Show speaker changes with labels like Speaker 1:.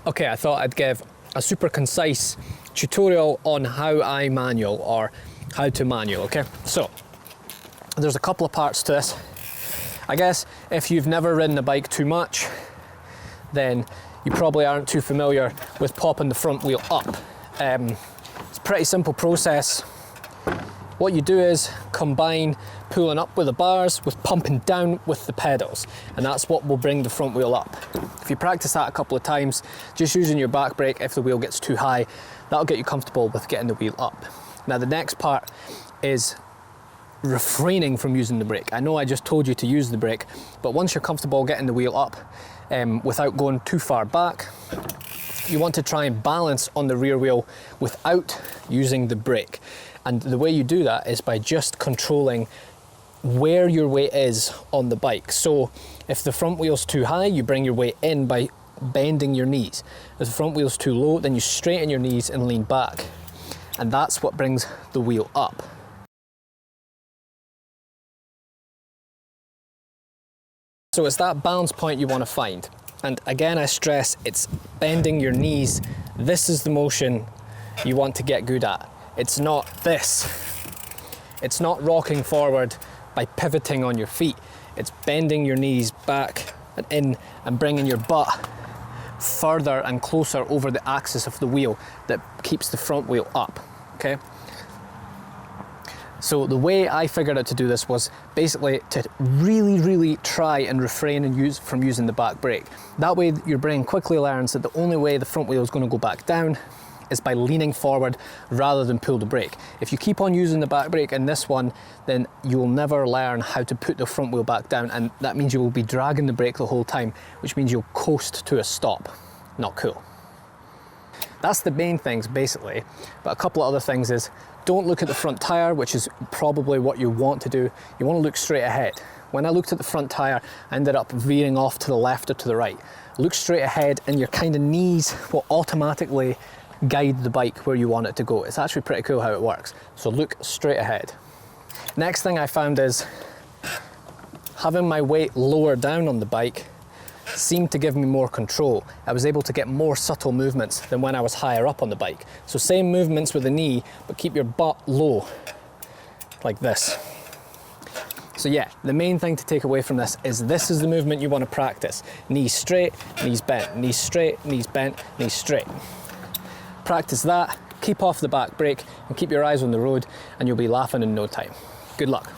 Speaker 1: Okay, I thought I'd give a super concise tutorial on how I manual, or how to manual, okay? So, there's a couple of parts to this. I guess if you've never ridden a bike too much, then you probably aren't too familiar with popping the front wheel up. It's a pretty simple process. What you do is combine pulling up with the bars with pumping down with the pedals, and that's what will bring the front wheel up. If you practice that a couple of times, just using your back brake if the wheel gets too high, that'll get you comfortable with getting the wheel up. Now the next part is refraining from using the brake. I know I just told you to use the brake, but once you're comfortable getting the wheel up without going too far back, you want to try and balance on the rear wheel without using the brake. And the way you do that is by just controlling where your weight is on the bike. So if the front wheel's too high, you bring your weight in by bending your knees. If the front wheel's too low, then you straighten your knees and lean back. And that's what brings the wheel up. So it's that balance point you want to find. And again, I stress, it's bending your knees. This is the motion you want to get good at. It's not this. It's not rocking forward by pivoting on your feet. It's bending your knees back and in and bringing your butt further and closer over the axis of the wheel that keeps the front wheel up, okay? So the way I figured out to do this was basically to really try and refrain from using the back brake. That way your brain quickly learns that the only way the front wheel is going to go back down is by leaning forward rather than pull the brake. If you keep on using the back brake in this one, then you will never learn how to put the front wheel back down, and that means you will be dragging the brake the whole time, which means you'll coast to a stop. Not cool. That's the main things basically, but a couple of other things is, don't look at the front tyre, which is probably what you want to do. You want to look straight ahead. When I looked at the front tyre, I ended up veering off to the left or to the right. Look straight ahead and your kind of knees will automatically guide the bike where you want it to go. It's actually pretty cool how it works. So look straight ahead. Next thing I found is having my weight lower down on the bike seemed to give me more control. I was able to get more subtle movements than when I was higher up on the bike. So same movements with the knee, but keep your butt low, like this. So yeah, the main thing to take away from this is the movement you want to practice. Knees straight, knees bent, knees straight, knees bent, knees straight. Practice that, keep off the back brake, and keep your eyes on the road, and you'll be laughing in no time. Good luck.